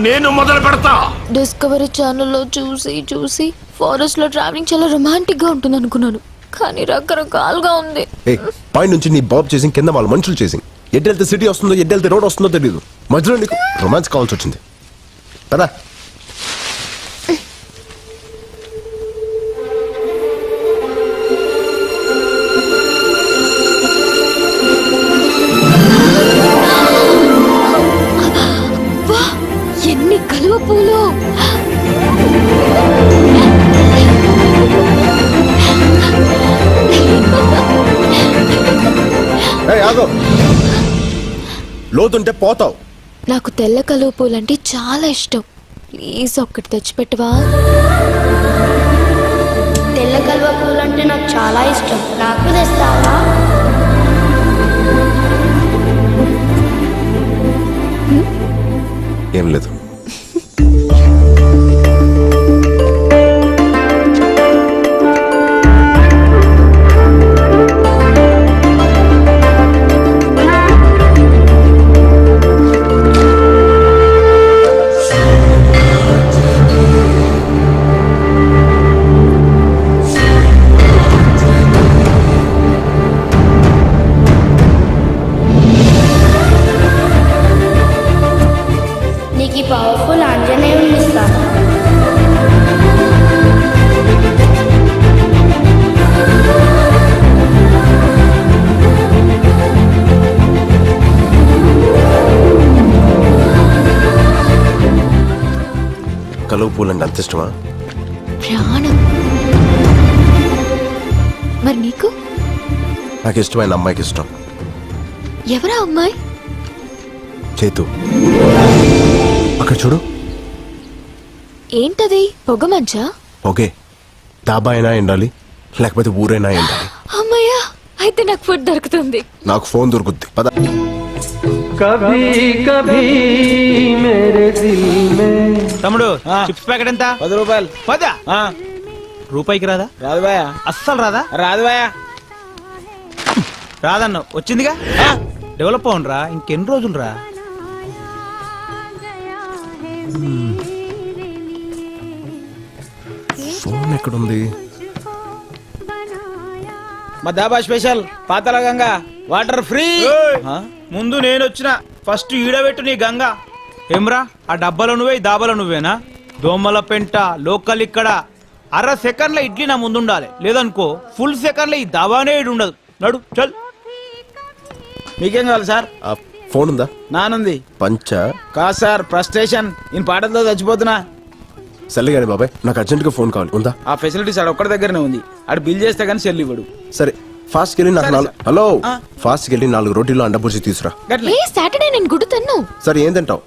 నేను మొదలు పెడతా. డిస్కవరీ ఛానల్లో చూసి ఫారెస్ట్ లో ట్రావెలింగ్ చాలా రొమాంటిక్ గా ఉంటుంది అనుకున్నాను, కానీ రకరకాలుగా ఉంది. పై నుంచి నీ బాబ్ చేసింగ్, కింద వాళ్ళ మనుషులు చేసింగ్. ఎడ్డెళ్తే సిటీ వస్తుందో ఎడ్డెళ్తే రోడ్ వస్తుందో తెలియదు. మధ్యలో నీకు రొమాన్స్ కావాల్సి వచ్చింది కదా. ఎన్ని కలువ పూలు! లోతుంటే పోతావు. నాకు తెల్ల కలువ పూలంటే చాలా ఇష్టం. ప్లీజ్ ఒక్కటి తెచ్చిపెట్టవా? తెల్ల కలువ పూలంటే నాకు చాలా ఇష్టం, నాకు తెస్తావా? ఏం లేదు. నీకు పవర్ఫుల్ ఆంజనేయుని ఇస్తాను. కలువ పూలంటే అంత ఇష్టమా? ప్రాణం. మరి నీకు? నాకు ఇష్టమైన అమ్మాయికి ఇష్టం. ఎవరా అమ్మాయి? చేతు. అక్కడ చూడు. ఏంటది? పొగ మంచా? ఓకే, డాబా అయినా ఎండాలి, లేకపోతే ఊరైనా ఎండాలి. అమ్మయ్యా, అయితే నాకు ఫుడ్ దొరుకుతుంది. నాకు ఫోన్ దొరుకుద్ది. పద. కభీ కభీ మేరే దిల్ మే. తమ్ముడు చిప్స్ ప్యాకెట్ ఎంత? 10 రూపాయలు. 10 రూపాయికి రాదా? రాదు బాయా. అస్సలు రాదా? రాదు బాయా. రాదన్న వచ్చిందిగా. డెవలప్ అవునరా, ఇంకెన్ని రోజులు రా. ఫోన్ ఎక్కడుంది? మా dhaba special Patala Ganga water free. ముందు నేను వచ్చిన ఫస్ట్ ఈడబెట్టు నీ గంగా. ఏమ్రా, ఆ డబ్బాలో నువ్వే, ఈ దాబాలో నువ్వేనా? దోమల పెంట లోకల్ ఇక్కడ. అర సెకండ్ల ఇడ్లీ నా ముందు ఉండాలి, లేదనుకో ఫుల్ సెకండ్ల ఈ దాబానే ఇడు ఉండదు. నడు చల్. మీకేం కావాలి సార్? ఆ ఫోన్ ఉందా? నానుంది. పంచ కాదు సార్, ఫ్రస్ట్రేషన్. నేను పాటలతో చచ్చిపోతున్నా. సర్లే కానీ బాబాయ్, నాకు అర్జెంట్గా ఫోన్ కావాలి. ఉందా? ఆ ఫెసిలిటీస్ ఆడ ఒక్కడి దగ్గరనే ఉంది. ఆడు బిల్ చేస్తే కానీ సెల్ ఇవ్వడు. సరే, ఫాస్ట్ వెళ్ళి నాకు 4 హలో ఫాస్ట్ వెళ్ళి 4 రోటీలు అండబూసి తీసురా. ఏ సాటర్డే నేను గుడ్డు తిన్ను. సరే, ఏం తింటావు?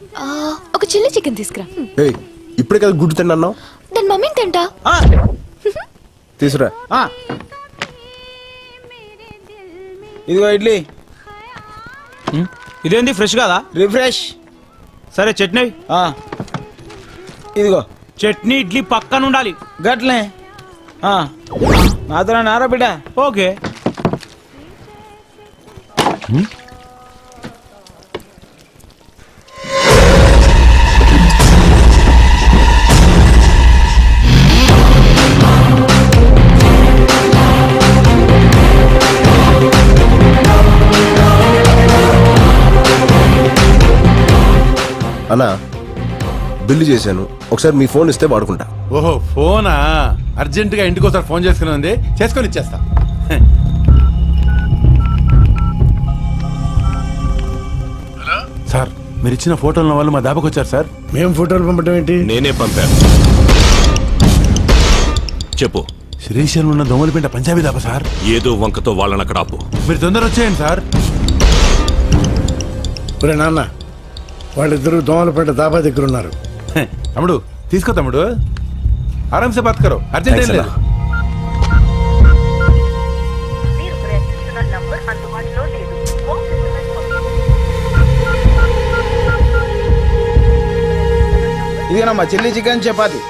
ఒక చిల్లీ చికెన్ తీసుకురా. ఏయ్, ఇప్పుడే కదా గుడ్డు తిన్నావు. దాని మమ్మీని తింటా. తీసురా. ఇదిగో ఇడ్లీ. ఇదేంది ఫ్రెష్ కాదా? రిఫ్రెష్. సరే చట్నీ. ఇదిగో చట్నీ ఇడ్లీ పక్కన ఉండాలి. గట్లే. నాతో నారా బిడ్డ. ఓకే. అన్నా, బిల్లు చేశాను, ఒకసారి మీ ఫోన్ ఇస్తే వాడుకుంటా. ఓహో, ఫోనా? అర్జెంట్ గా ఇంటికి ఒకసారి ఫోన్ చేసుకుని ఉంది, చేసుకొని ఇచ్చేస్తా. సార్, మీరు ఇచ్చిన ఫోటోల వాళ్ళు మా దాబాకి వచ్చారు సార్. మేము ఫోటోలు పంపడం ఏంటి? నేనే పంపాను. చెప్పు. శ్రీశైలం ఉన్న దోమలపేట పంజాబీ దాబా సార్. ఏదో వంకతో వాళ్ళని అక్కడ ఆపు. మీరు తొందర వచ్చేయండి సార్. ఒరే నాన్న, వాళ్ళిద్దరూ దోమలపేట దాబా దగ్గర ఉన్నారు. తమ్ముడు తీసుకో, తమ్ముడు ఆరాంసే బాత్ కరో, అర్జెంట్ ఏం లేదు. ఇదేనమ్మా chilli chicken chapati.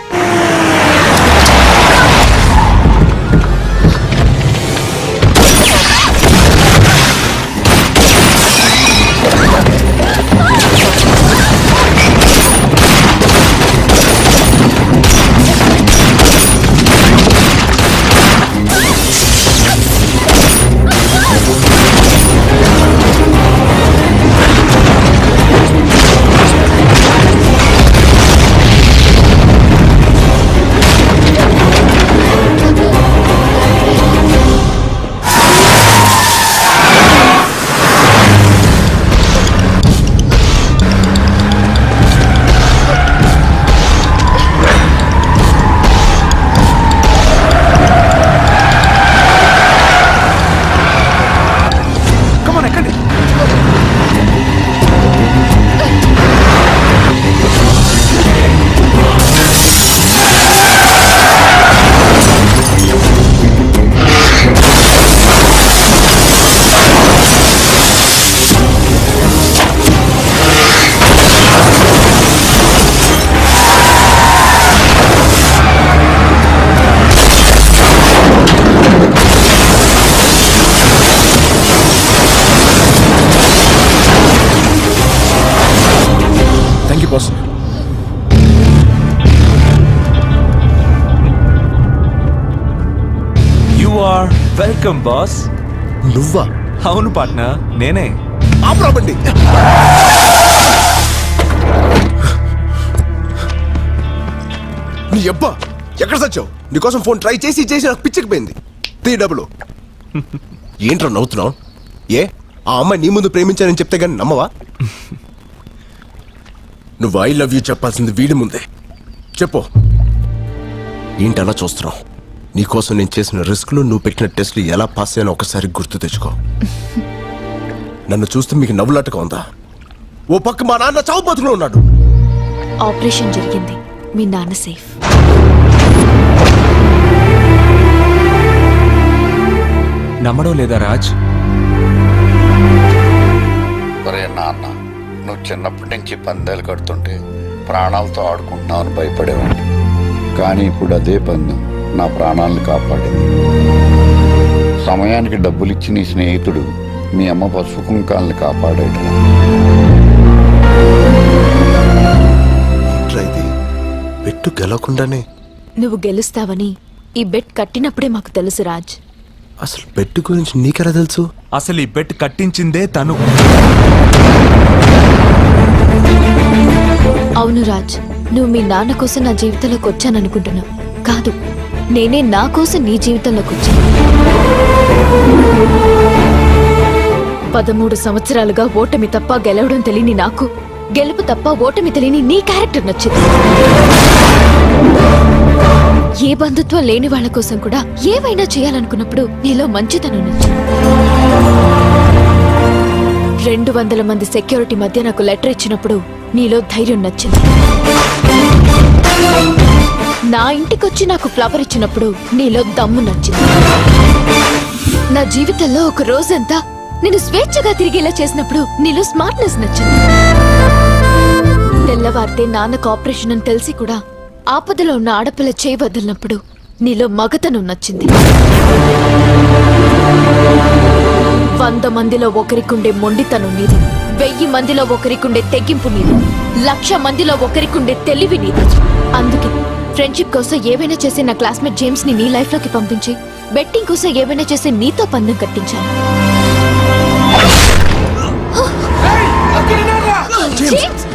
You are welcome boss. నువ్వా? అవును పార్ట్నర్, నేనే. ఆపరాబండి. నీ అబ్బా ఎక్కడ సచ్చావు? నీకోసం ఫోన్ ట్రై చేసి చేసి నాకు పిచ్చికిపోయింది. డబ్బులు ఏంట్రా నవ్వుతున్నావు? ఏ ఆ అమ్మాయి నీ ముందు ప్రేమించానని చెప్తే గానీ నమ్మవా? నువ్వు ఐ లవ్ యూ చెప్పాల్సింది వీడి ముందే. చెప్పు. ఏంటి అలా చూస్తున్నావు? నీకోసం నేను చేసిన రిస్క్లు, నువ్వు పెట్టిన టెస్ట్లు ఎలా పాస్ అయ్యానో ఒకసారి గుర్తు తెచ్చుకో. నన్ను చూస్తే మీకు నవ్వులాటగా ఉందా? ఓ పక్క మా నాన్న చావు బతుకులో ఉన్నాడు. ఆపరేషన్ జరిగింది, మీ నాన్న సేఫ్. నమ్మడం లేదా రాజ్? ఒరే నాన్న, నువ్వు చిన్నప్పటి నుంచి పందాలు కడుతుంటే ప్రాణాలతో ఆడుకుంటున్నావని భయపడేవాడిని. కానీ ఇప్పుడు అదే పందెం నా ప్రాణాలను కాపాడింది. సమయానికి డబ్బులిచ్చి నీ స్నేహితుడు మీ అమ్మ పసుపు కుంకాలని కాపాడాడు. ఇది పెట్టు గెలవకుండానే నువ్వు గెలుస్తావని ఈ బెట్ కట్టినప్పుడే మాకు తెలుసు రాజ్. అసలు పెట్టు గురించి నీకెలా తెలుసు? అసలు ఈ బెట్ కట్టించిందే తను. అవును రాజ్, నువ్వు మీ నాన్న కోసం నా జీవితంలోకి వచ్చాననుకుంటున్నావు. కాదు, నేనే నా కోసం నీ జీవితంలోకి వచ్చాను. 13 సంవత్సరాలుగా ఓటమి తప్ప గెలవడం తెలియని నాకు, గెలుపు తప్ప ఓటమి తెలియని నీ క్యారెక్టర్ నచ్చింది. ఏ బంధుత్వం లేని వాళ్ళ కోసం కూడా ఏవైనా చేయాలనుకున్నప్పుడు నీలో మంచితనం నచ్చింది. 200 మంది సెక్యూరిటీ మధ్య నాకు లెటర్ ఇచ్చినప్పుడు నీలో ధైర్యం నచ్చింది. నా ఇంటికొచ్చి నాకు ఫ్లవర్ ఇచ్చినప్పుడు నీలో దమ్ము నచ్చింది. నా జీవితంలో ఒక రోజంతా నేను స్వేచ్ఛగా తిరిగేలా చేసినప్పుడు నీలో స్మార్ట్నెస్ నచ్చింది. తెల్లవారితే నాన్నకు ఆపరేషన్ అని తెలిసి కూడా ఆపదలో ఉన్న ఆడపిల్ల చేయి వదిలినప్పుడు నీలో మగతనం నచ్చింది. 100 మందిలో ఒకరికుండే మొండితనం నీది, 1000 మందిలో ఒకరికుండే తెగింపు నీది, 1,00,000 మందిలో ఒకరికుండే తెలివి నీది. అందుకే ఫ్రెండ్షిప్ కోసం ఏవైనా చేసే నా క్లాస్మేట్ జేమ్స్ ని నీ లైఫ్ లోకి పంపించి, బెట్టింగ్ కోసం ఏవైనా చేసే నీతో పందెం కట్టించాను. జేమ్స్!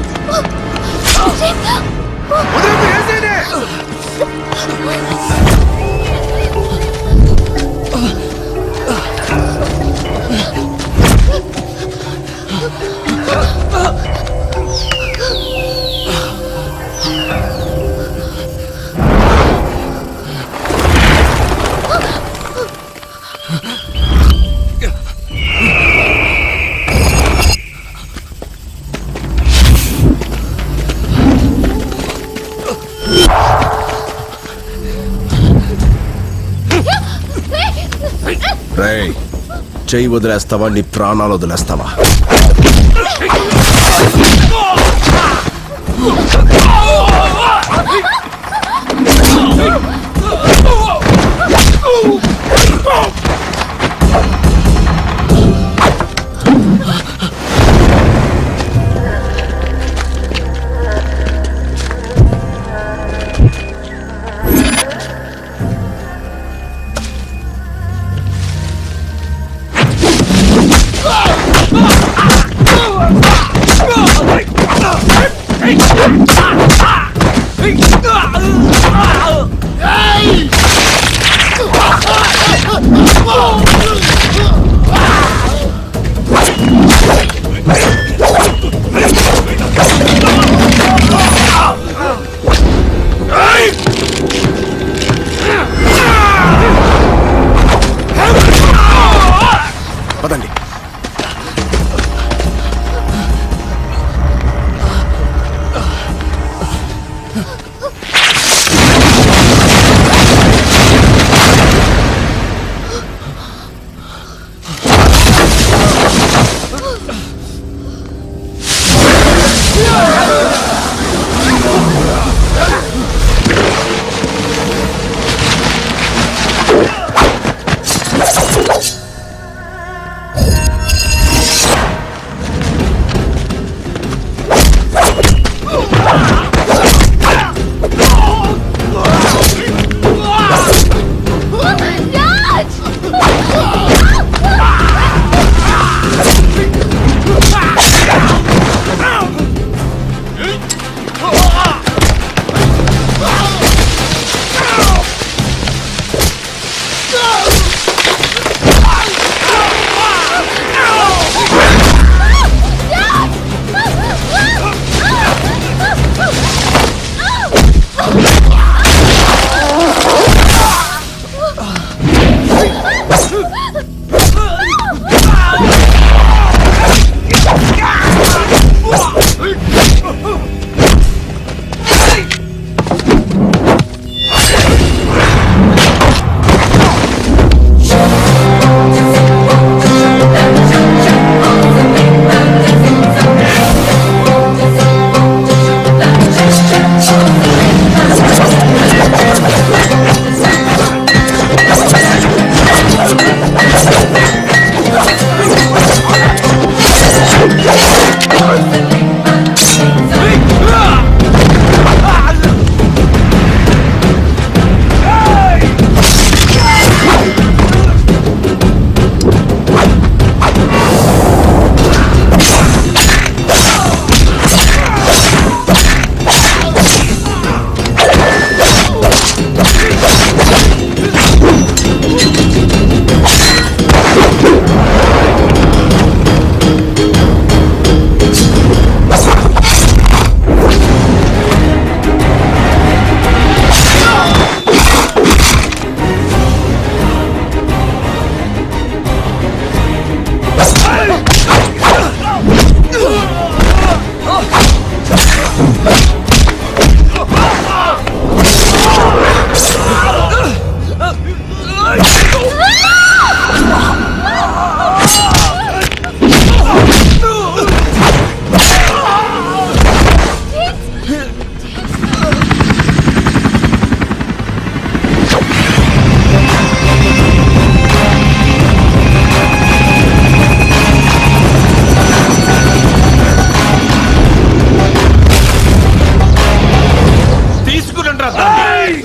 రేయ్, చెయ్యి వదిలేస్తావా? నీ ప్రాణాలు వదిలేస్తావా? పదండి. కొట్టరా దాన్ని.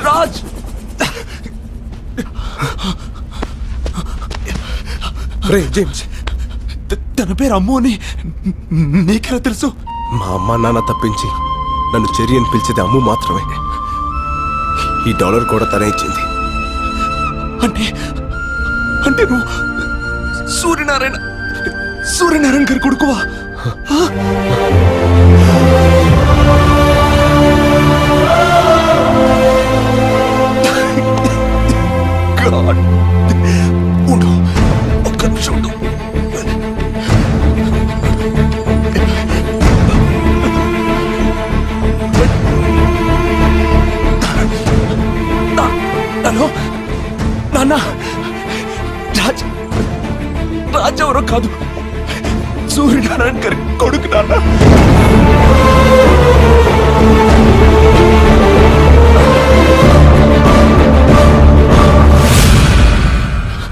రాజ్ రే జేమ్స్, తన పేరు అమ్ము అని నీకెలా తెలుసు? మా అమ్మ నాన్న తప్పించి నన్ను చెరి అని పిలిచేది అమ్ము మాత్రమే. ఈ డాలర్ కూడా తనే ఇచ్చింది. అంటే అంటే నువ్వు సూర్యనారాయణ సూర్యనారాయణ గారి కొడుకువా? God. ఉండు, ఒక్క నిమిషం ఉండు. హలో నాన్న, రాజ్ రాజ్ ఎవరో కాదు, సూర్యనారాయణ గారి కొడుకు నాన్న.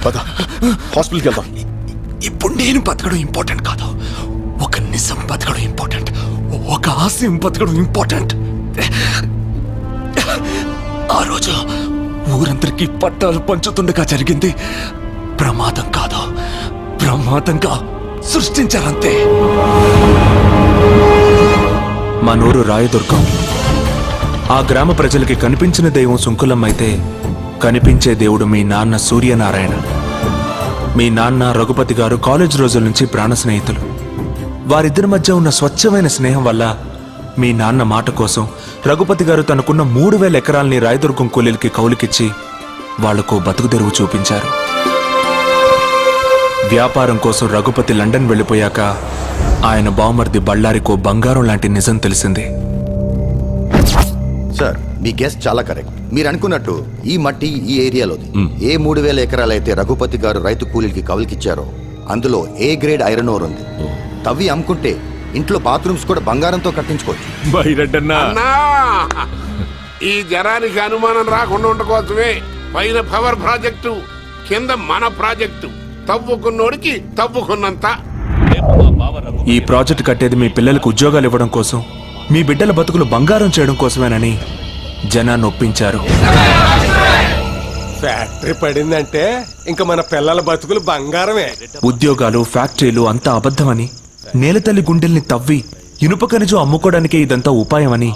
పద, హాస్పిటల్కి వెళ్దాం. ఇప్పుడు నేను బతకడం ఇంపార్టెంట్ కాదు, ఒక నిజం బతకడం ఇంపార్టెంట్, ఒక ఆశయం బతకడం ఇంపార్టెంట్. ఆ రోజు ఊరందరికీ పట్టాలు పంచుతుండగా జరిగింది ప్రమాదం కాదు, ప్రమాదంగా సృష్టించారంతే. మా నూరు రాయదుర్గం. ఆ గ్రామ ప్రజలకి కనిపించిన దైవం సుంకులం అయితే కనిపించే దేవుడు మీ నాన్న సూర్యనారాయణ. మీ నాన్న రఘుపతి గారు కాలేజ్ రోజుల నుంచి ప్రాణ స్నేహితులు. వారిద్దరి మధ్య ఉన్న స్వచ్ఛమైన స్నేహం వల్ల మీ నాన్న మాట కోసం రఘుపతి గారు తనకున్న 3000 ఎకరాల్ని రాయదుర్గం కూలీలకి కౌలుకిచ్చి వాళ్లకు బతుకుదెరువు చూపించారు. వ్యాపారం కోసం రఘుపతి లండన్ వెళ్ళిపోయాక ఆయన బావమర్ది బళ్ళారికో బంగారం లాంటి నిజం తెలిసింది. సార్, మీ గెస్ చాలా కరెక్ట్. మీరు అనుకున్నట్టు ఈ మట్టి ఈ ఏరియాలోది. ఏ 3000 ఎకరాలైతే రఘుపతి గారు రైతు కూలీలకి కవులకిచ్చారో అందులో ఏ గ్రేడ్ ఐరన్ ఓర్ ఉంది. తవ్వి అమ్ముకుంటే ఇంట్లో బాత్రూమ్స్ కూడా బంగారంతో కట్టించుకోవచ్చు. ఈ జనానికి అనుమానం రాకుండా ఉండకోసమే పైన పవర్ ప్రాజెక్టు, కింద మన ప్రాజెక్టు. తవ్వుకున్నోడికి తవ్వుకున్నంత. ఈ ప్రాజెక్ట్ కట్టేది మీ పిల్లలకు ఉద్యోగాలు ఇవ్వడం కోసం, మీ బిడ్డల బతుకులు బంగారం చేయడం కోసమేనని జనాన్ని ఒప్పించారు. ఫ్యాక్టరీ పడిందంటే ఇంకా మన పిల్లల బతుకులు బంగారమే. ఉద్యోగాలు, ఫ్యాక్టరీలు అంతా అబద్ధమని, నేలతల్లి గుండెల్ని తవ్వి ఇనుప ఖనిజం అమ్ముకోవడానికే ఇదంతా ఉపాయమని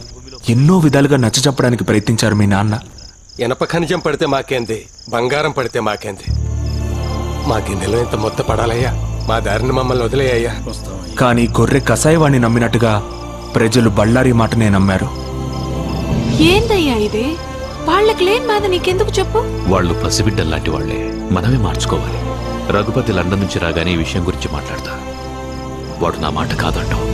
ఎన్నో విధాలుగా నచ్చచెప్పడానికి ప్రయత్నించారు మీ నాన్న. ఇనప ఖనిజం పడితే మాకేంది, బంగారం పడితే మాకేంది. మా గిన్నెలో ఇంత మొత్త పడాలయ్యా, మా దారిని మమ్మల్ని వదిలేయ్యా. కానీ గొర్రె కసాయివాణ్ణి నమ్మినట్టుగా ప్రజలు బళ్ళారి మాటనే నమ్మారు. ఏందయ్యా ఇది? వాళ్ళకి లేని బాధ నీకెందుకు చెప్పు? వాళ్ళు పసిబిడ్డల్లాంటి వాళ్లే, మనమే మార్చుకోవాలి. రఘుపతి లండన్ నుంచి రాగానే ఈ విషయం గురించి మాట్లాడతా. వాడు నా మాట కాదంటావు.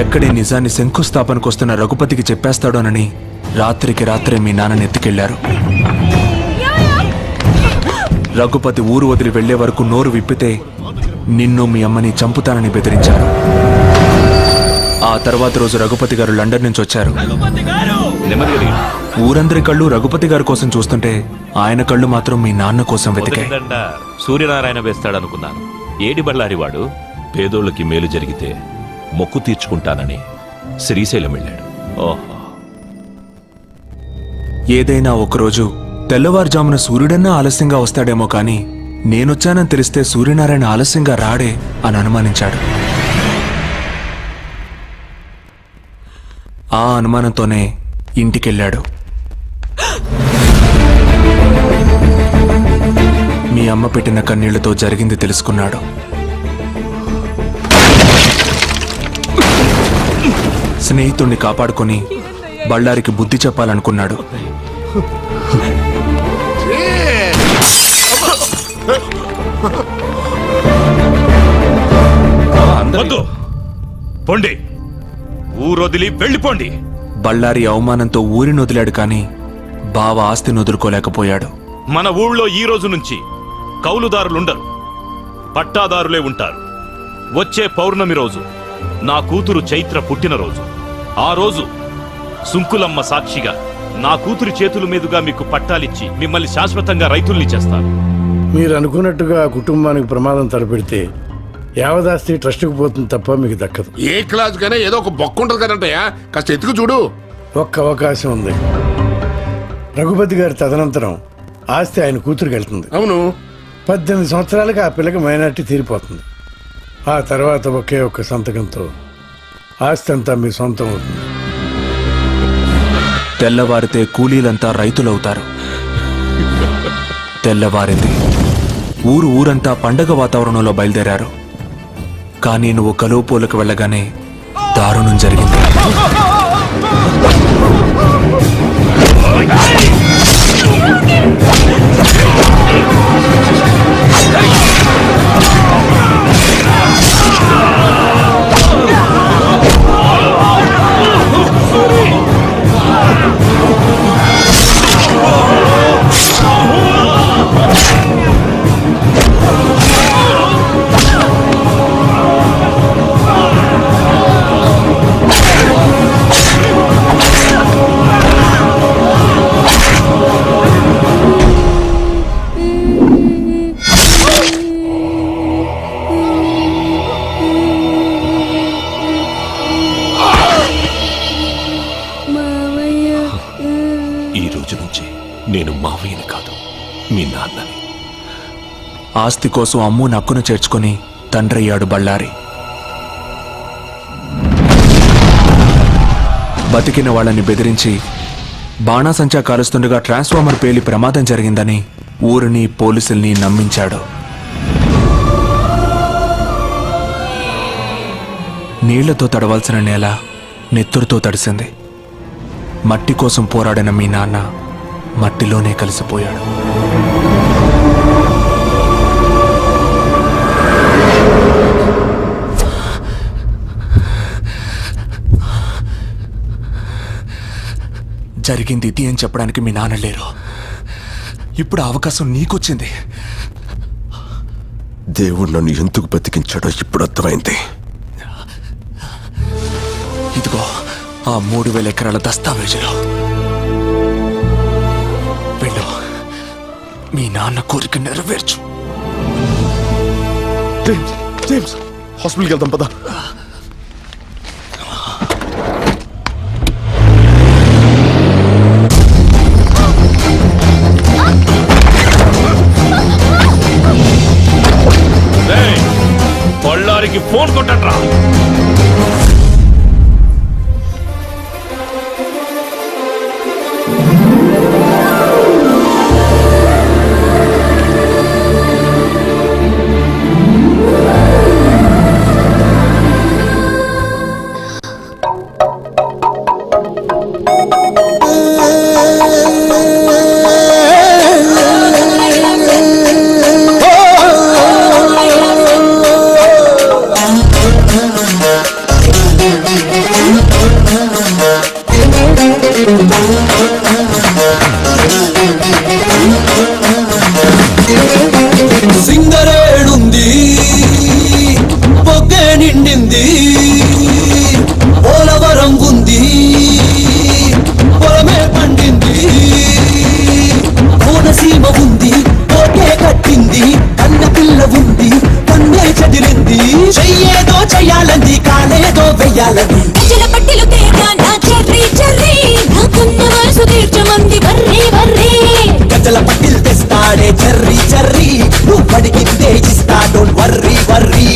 ఎక్కడే నిజాన్ని శంకుస్థాపనకొస్తున్న రఘుపతికి చెప్పేస్తాడోనని రాత్రికి రాత్రే మీ నాన్నని ఎత్తుకెళ్లారు. రఘుపతి ఊరు వదిలి వెళ్లే వరకు నోరు విప్పితే నిన్ను మీ అమ్మని చంపుతానని బెదిరించారు. ఆ తర్వాత రోజు రఘుపతి గారు లండన్ నుంచి వచ్చారు. ఊరందరి కళ్ళు రఘుపతి గారి కోసం చూస్తుంటే ఆయన కళ్ళు మాత్రం మీ నాన్న కోసం వెతికాయి. సూర్యనారాయణ వేస్తాడనుకున్నాను. ఏడి బళ్ళారి వాడు పేదోళ్ళకి మేలు జరిగితే మొక్కు తీర్చుకుంటానని శ్రీశైలం వెళ్ళాడు. ఓహో, ఏదైనా ఒకరోజు తెల్లవారుజామున సూర్యుడన్నా ఆలస్యంగా వస్తాడేమో కానీ నేనొచ్చానని తెలిస్తే సూర్యనారాయణ ఆలస్యంగా రాడే అని అనుమానించాడు. ఆ అనుమానంతోనే ఇంటికెళ్ళాడు. మీ అమ్మ పెట్టిన కన్నీళ్లతో జరిగింది తెలుసుకున్నాడు. స్నేహితుణ్ణి కాపాడుకొని బళ్ళారికి బుద్ధి చెప్పాలనుకున్నాడు. వద్దు, పొండి, ఊరొదిలి వెళ్ళిపోండి. బళ్ళారి అవమానంతో ఊరిని వదిలాడు కానీ బావ ఆస్తిని వదులుకోలేకపోయాడు. మన ఊళ్ళో ఈ రోజు నుంచి కౌలుదారులుండరు, పట్టాదారులే ఉంటారు. వచ్చే పౌర్ణమి రోజు నా కూతురు చైత్ర పుట్టినరోజు. ఆ రోజు సుంకులమ్మ సాక్షిగా నా కూతురి చేతుల మీదుగా మీకు పట్టాలిచ్చి మిమ్మల్ని శాశ్వతంగా రైతుల్ని చేస్తాను. మీరు అనుకున్నట్టుగా ఆ కుటుంబానికి ప్రమాదం తలపెడితే యావదాస్తి ట్రస్ట్కి పోతుంది తప్ప మీకు దక్కదు. ఏ క్లాస్ గానే ఏదో ఒక బొక్క ఉంటుంది కదంటయ్యా, కాస్త ఎత్తుకు చూడు. ఒక్క అవకాశం ఉంది. రఘుపతి గారి తదనంతరం ఆస్తి ఆయన కూతురికి వెళ్తుంది. అవును, 18 సంవత్సరాలకి ఆ పిల్లకి మైనార్టీ తీరిపోతుంది. ఆ తర్వాత ఒకే ఒక్క సంతకంతో ఆస్తి అంతా మీ సొంతం అవుతుంది. తెల్లవారితే కూలీలంతా రైతులవుతారు. తెల్లవారింది. ఊరంతా పండగ వాతావరణంలో బయలుదేరారు. కానీ నువ్వు కలువుపోలకు వెళ్ళగానే దారుణం జరిగింది. ఈ రోజు నుంచి నేను మావయ్యని కాదు, మీ నాన్నని. ఆస్తి కోసం అమ్ము నక్కును చేర్చుకుని తండ్రయ్యాడు బళ్ళారి. బతికిన వాళ్ళని బెదిరించి బాణాసంచా కాలుస్తుండగా ట్రాన్స్ఫార్మర్ పేలి ప్రమాదం జరిగిందని ఊరిని పోలీసుల్ని నమ్మించాడు. నీళ్లతో తడవాల్సిన నేల నెత్తురుతో తడిసింది. మట్టి కోసం పోరాడిన మీ నాన్న మట్టిలోనే కలిసిపోయాడు. జరిగింది ఇది అని చెప్పడానికి మీ నాన్న లేరు. ఇప్పుడు అవకాశం నీకొచ్చింది. దేవుడు నన్ను ఎందుకు బతికించాడో ఇప్పుడు అర్థమైంది. ఇదిగో ఆ 3000 ఎకరాల దస్తావేజులు. వెళ్ళు, మీ నాన్న కోరిక నెరవేర్చు. జేమ్స్, హాస్పిటల్కి వెళ్దాం పదా. బళ్ళారికి ఫోన్ కొట్టండ్రా. సీమ ఉంది ఓకే కట్టింది కన్న పిల్ల ఉంది కన్నే చదిరింది చెయ్యేదో చెయ్యాలంది కాలేదో వెయ్యాలంది గజల పట్టిలు తేగా నా చెర్రీ చెర్రీ నాకున్న మనసు తీర్చమంది వర్రీ వర్రీ గజల పట్టిల్ తెస్తాడే చర్రీ చర్రీ నువ్వు పడికిందే ఇస్తా డోంట్ వర్రీ వర్రీ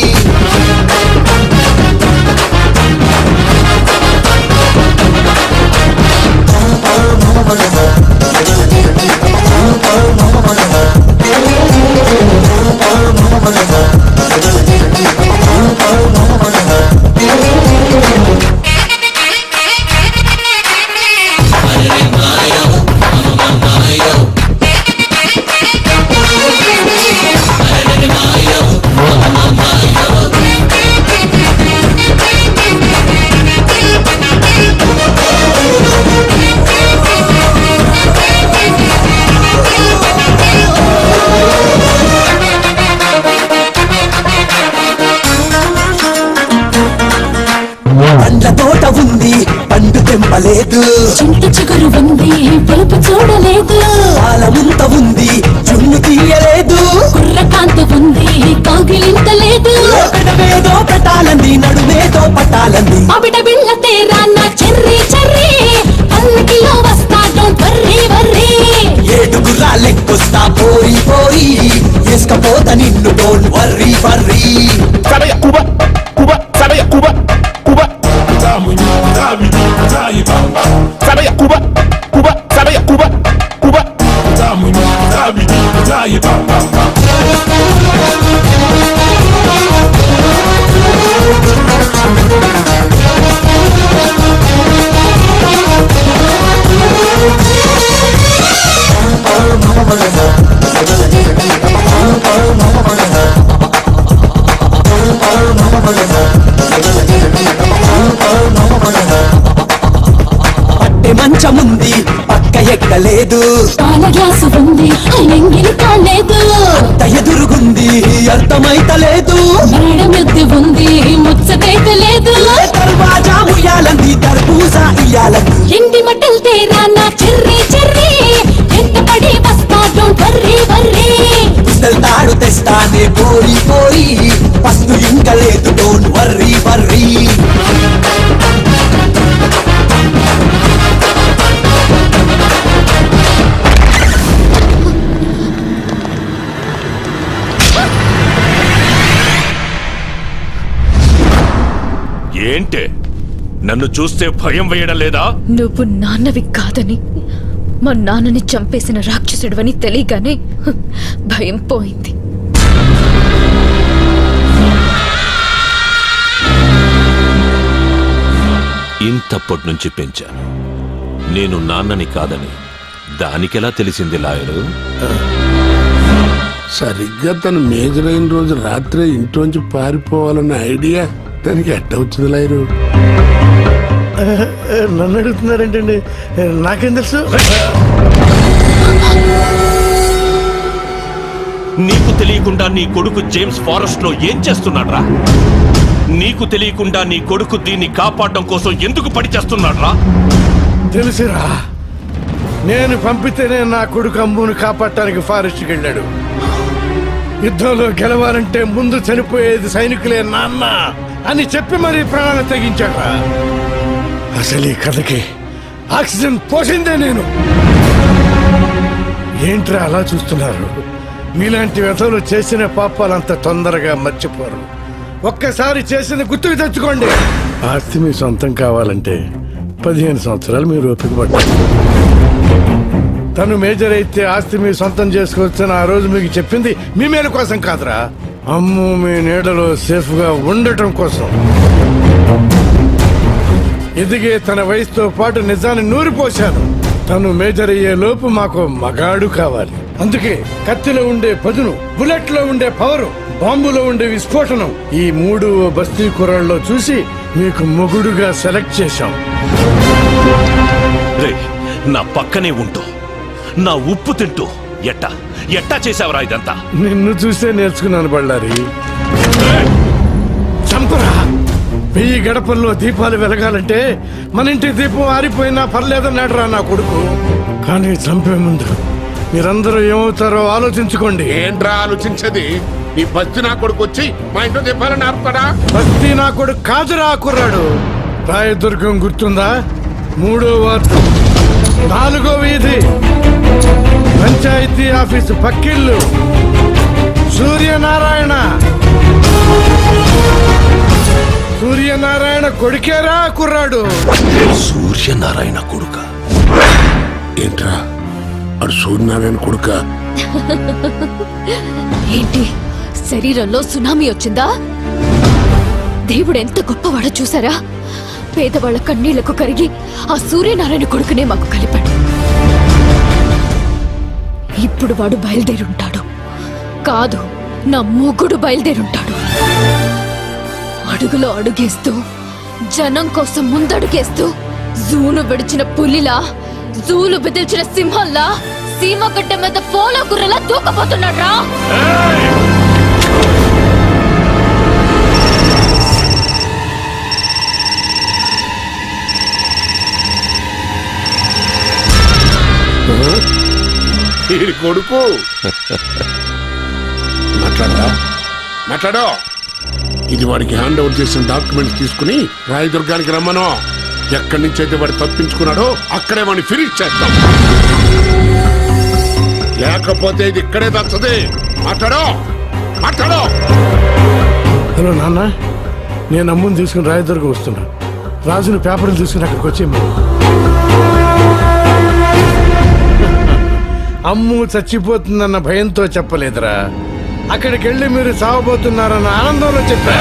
పండ్ల తోట ఉంది పండు తెంపలేదు చింత చిగురు ఉంది పిలుపు చూడలేదు పాల ముంత ఉంది చున్ను తీయలేదు కుర్రకాంత ఉంది కౌగిలింతలేదు పెడవేదో పెట్టాలంది నడుమేదో పట్టాలంది అబిడ బిళ్ళ తేరా నా చెర్రీ చెర్రీ పల్లకిలో వస్తా డోంట్ వర్రీ వర్రీ ఏడుగురా లెక్కొస్తా పోయి పోయి వేసుకపోత నిన్ను డోంట్ వర్రీ వర్రీ పట్టె మంచముంది పక్క ఎక్కలేదు పాల గ్లాసు ఉంది ఎంగిలి కాలేదు అంత ఎదురుగుంది అర్థమైతలేదు మేడం ఎద్దు ఉంది ముచ్చటైతే లేదు దర్వాజా ముయ్యాలంది దర్బూజా ఇయ్యాలంది ఎండి మట్టలు తేరా నా చెర్రీ చెర్రీ ఎంత పడి వస్తా డోంట్ వర్రీ వర్రీ తాడు తెస్తానే పోయి పోయి పస్తు ఇంకా లేదు డోంట్ వర్రీ వర్రీ ఏంటే నన్ను చూస్తే భయం వేయడం లేదా? నువ్వు నాన్నవి కాదని మా నాన్నని చంపేసిన రాక్షసుడివని తెలియగానే భయం పోయింది. ఇంతప్పటి నుంచి పెంచాను. నేను నాన్నని కాదని దానికెలా తెలిసింది లాయరు? సరిగ్గా తను మేజర్ అయిన రోజు రాత్రి ఇంట్లోంచి పారిపోవాలన్న ఐడియా దానికి ఎట్ట వచ్చింది లాయరు? నన్ను అడుగుతున్నారేంటండి? నాకేం తెలుసు? నీకు తెలియకుండా నీ కొడుకు జేమ్స్ ఫారెస్ట్ లో ఏం చేస్తున్నాడ్రా? నీకు తెలియకుండా నీ కొడుకు దీన్ని కాపాడడం కోసం ఎందుకు పడి చేస్తున్నాడ్రా? తెలుసురా, నేను పంపితేనే నా కొడుకు అమ్మును కాపాడటానికి ఫారెస్ట్కి వెళ్ళాడు. యుద్ధంలో గెలవాలంటే ముందు చనిపోయేది సైనికులే నాన్న అని చెప్పి మరీ ప్రాణాలు తెగించాడు. అసలు ఈ కథకి ఆక్సిజన్ పోసిందే నేను. ఏంట్రా అలా చూస్తున్నారు? మీలాంటి వ్యధలు చేసిన పాపాలంత తొందరగా మర్చిపోరు. ఒక్కసారి చేసింది గుర్తుకు తెచ్చుకోండి. ఆస్తి మీ సొంతం కావాలంటే 15 సంవత్సరాలు మీరు ఓపిక పట్టారు. తను మేజర్ అయితే ఆస్తి మీ సొంతం చేసుకోవచ్చని ఆ రోజు మీకు చెప్పింది మీ మేలు కోసం కాదురా, అమ్ము మీ నీడలో సేఫ్ గా ఉండటం కోసం. ఎదిగే తన వయసుతో పాటు నిజాన్ని నూరిపోశాను. తను మేజర్ అయ్యే లోపు మాకు మగాడు కావాలి. అందుకే కత్తిలో ఉండే పదును, బుల్లెట్ లో ఉండే పవరు, బాంబులో ఉండే విస్ఫోటనం, ఈ 3 బస్తీ కుర్రాళ్ళలో చూసి మీకు మొగుడుగా సెలెక్ట్ చేశాం. నా పక్కనే ఉంటూ నా ఉప్పు తింటూ ఎట్టా చేసావరా ఇదంతా? నిన్ను చూస్తే నేర్చుకున్నాను బళ్ళారి. చంపరా! 1000 గడపల్లో దీపాలు వెలగాలంటే మన ఇంటి దీపం ఆరిపోయినా పర్లేదన్నాడురా నా కొడుకు. కానీ చంపే ముందు మీరందరూ ఏమవుతారో ఆలోచించుకోండి. ఏంట్రా ఆలోచించది? నీ బస్తి నా కొడుకు వచ్చి మా ఇంట్లో చెప్పాలని ఆపుతాడా? బస్తీ నా కొడుకు కాదురా కుర్రాడు. రాయదుర్గం గుర్తుందా? 3వ వార్డు 4వ వీధి పంచాయతీ ఆఫీసు పక్కిల్లు సూర్యనారాయణ కొడుకేరా కుర్రాడు. సూర్యనారాయణ కొడుక? ఏంట్రా అడు సూర్యనారాయణ కొడుక? ఏంటి శరీరంలో సునామీ వచ్చిందా? దేవుడు ఎంత గొప్పవాడో చూసారా? పేదవాళ్ల కన్నీళ్లకు కరిగి ఆ సూర్యనారాయణ కొడుకునే మాకు కలిపాడు. ఇప్పుడు వాడు బయలుదేరుంటాడు. కాదు, నా మొగుడు బయలుదేరుంటాడు. అడుగులో అడుగేస్తూ జనం కోసం ముందడుగేస్తూ జూను విడిచిన పులిలా, జూలు బెదిల్చిన సింహంలా, సీమకట్ట మీద పోలో గుర్రలా దూకపోతున్నాడు రా. ఈ కొడుకు మాట్లాడో. ఇది వాడికి హ్యాండ్ ఓవర్ చేసిన డాక్యుమెంట్స్ తీసుకుని రాయదుర్గానికి రమ్మను. ఎక్కడి నుంచి అయితే వాడు తప్పించుకున్నాడో అక్కడే వాడిని ఫినిష్ చేస్తాం. లేకపోతే ఇది ఇక్కడే దచ్చది. మాట్లాడో. హలో నాన్న, నేను అమ్ముని తీసుకుని రాయదుర్గం వస్తున్నా. రాజుని పేపర్లు తీసుకుని అక్కడికి వచ్చే అమ్ము చచ్చిపోతుందన్న భయంతో చెప్పలేదురా. అక్కడికి వెళ్ళి మీరు చావబోతున్నారన్న ఆనందంలో చెప్పా.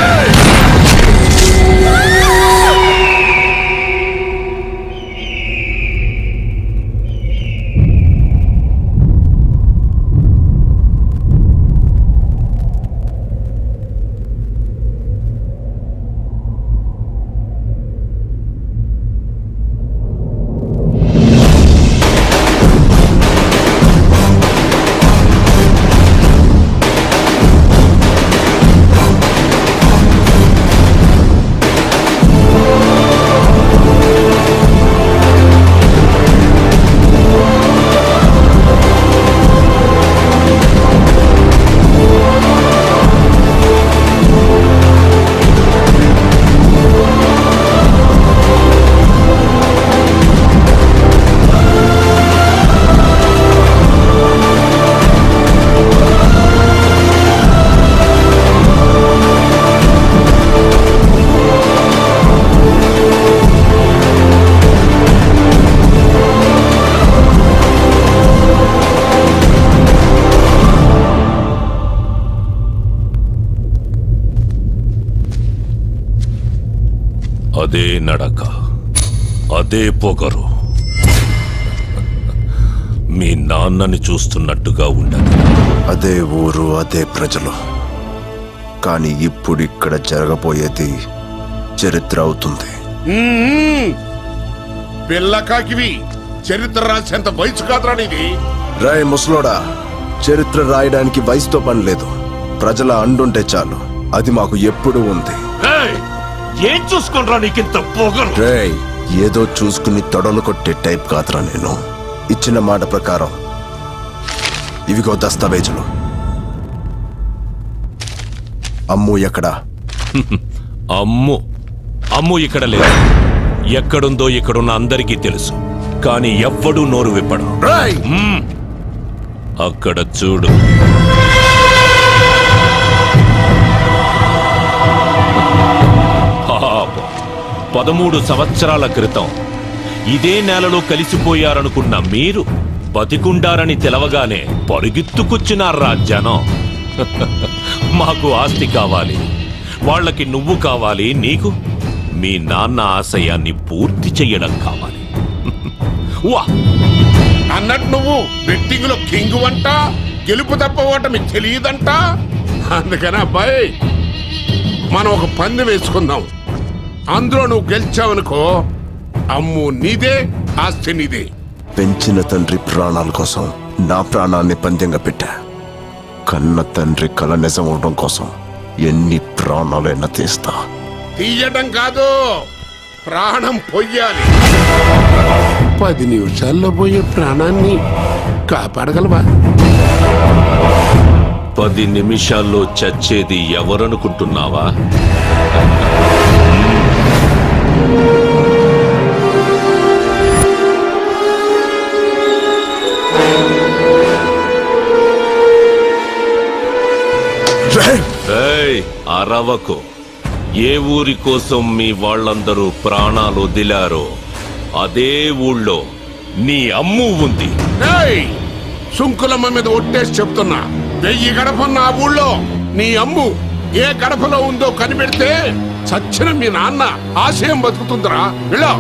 అదే నడక, అదే పొగరు. మీ నాన్నని చూస్తున్నట్టుగా ఉండదు. అదే ఊరు, అదే ప్రజలు. కానీ ఇప్పుడు ఇక్కడ జరగబోయేది చరిత్ర అవుతుంది. పిల్లకాకివి చరిత్ర రాసేంత వయసు కాదురా నీది. రాయ్ ముసలోడా, చరిత్ర రాయడానికి వయసుతో పని లేదు. ప్రజల అండుంటే చాలు. అది మాకు ఎప్పుడూ ఉంది. ఏం చూసుకుంటా నీకింత పొగరు? రేయ్, ఏదో చూసుకుని తొడలు కొట్టే టైప్ కాదురా నేను. ఇచ్చిన మాట ప్రకారం ఇవిగో దస్తావేజులు. అమ్ము ఎక్కడా? అమ్ము ఇక్కడ లేదు. ఎక్కడుందో ఇక్కడున్న అందరికీ తెలుసు. కానీ ఎవ్వడూ నోరు విప్పడు. అక్కడ చూడు. 13 సంవత్సరాల క్రితం ఇదే నేలలో కలిసిపోయారనుకున్న మీరు బతికుండారని తెలవగానే పరుగెత్తుకొచ్చినారా జనం. మాకు ఆస్తి కావాలి, వాళ్ళకి నువ్వు కావాలి, నీకు మీ నాన్న ఆశయాన్ని పూర్తి చెయ్యడం కావాలి. వా అన్నట్టు నువ్వు బెట్టింగ్ లో కింగ్ వంట, గెలుపు తప్ప ఓటమి తెలియదంట. అందుకని అబ్బాయి, మనం ఒక పందెం వేసుకుందాం. అందులో నువ్వు గెలిచావనుకో, అమ్ము నీదే, ఆస్తి నీదే. పెంచిన తండ్రి ప్రాణాల కోసం నా ప్రాణాన్ని పందెంగా పెట్టా. కన్న తండ్రి కల నిజం అవడం కోసం ఎన్ని ప్రాణాలైనా తీస్తా. తీయటం కాదు, ప్రాణం పొయ్యాలి. 10 నిమిషాల్లో పోయే ప్రాణాన్ని కాపాడగలవా? 10 నిమిషాల్లో చచ్చేది ఎవరనుకుంటున్నావా? ఏయ్, అరవకు. ఏ ఊరి కోసం మీ వాళ్ళందరూ ప్రాణాలు వదిలారో అదే ఊళ్ళో నీ అమ్ము ఉంది. ఏయ్, సుంకులమ్మ మీద ఒట్టేసి చెప్తున్నా, 1000 గడపన్న ఆ ఊళ్ళో నీ అమ్ము ఏ గడపలో ఉందో కనిపెడితే చచ్చిన మీ నాన్న ఆశయం బతుకుతుందిరా. వెళ్ళా.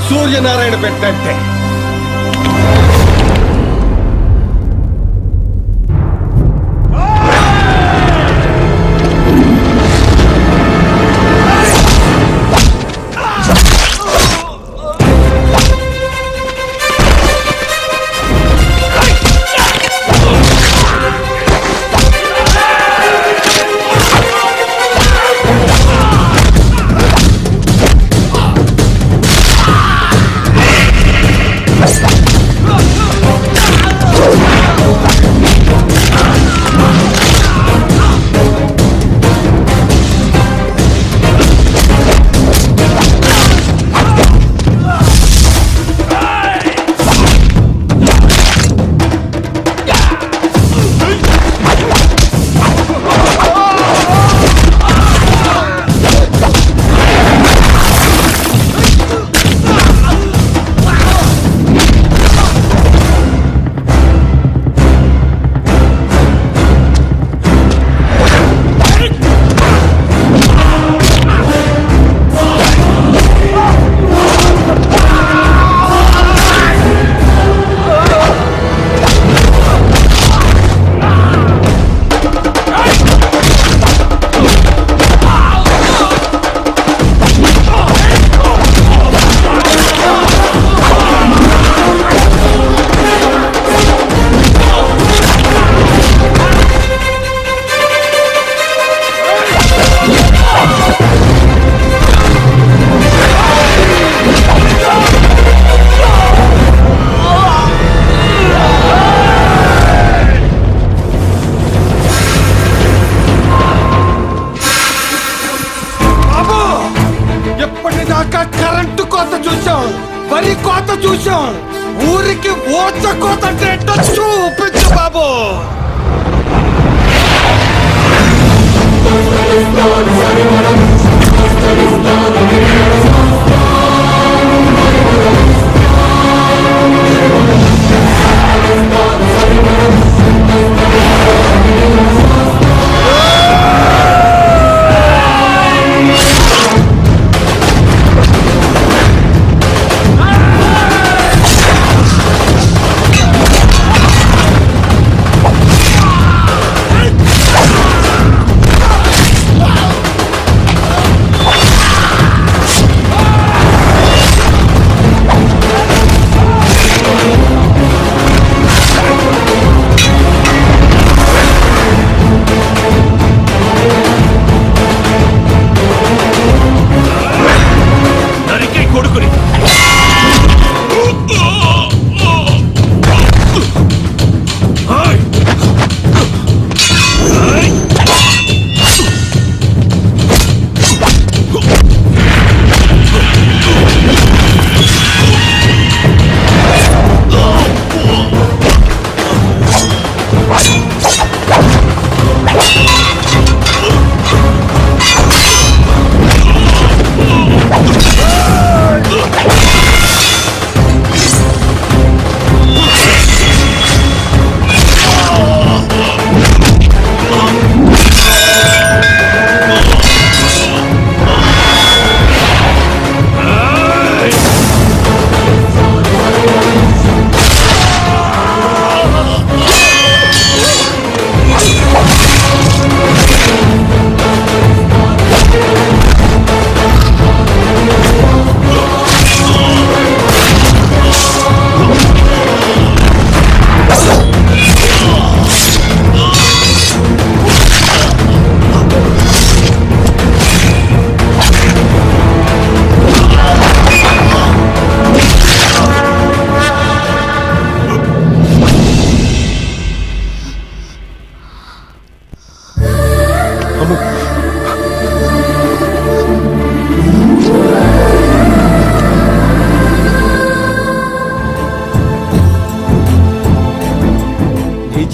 సూర్యనారాయణ పెట్టంటే కరెంటు కోత చూసాం, వరి కోత చూసాం, ఊరికి ఓచ కోత అంటే ఏంటో చూపించు బాబు.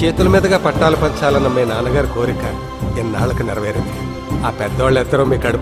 చేతుల మీదుగా పట్టాలు పంచాలన్న మీ నాన్నగారి కోరిక ఎన్నాళ్ళకి నెరవేరింది. ఆ పెద్దవాళ్ళు ఎత్తరో మీ కడుపు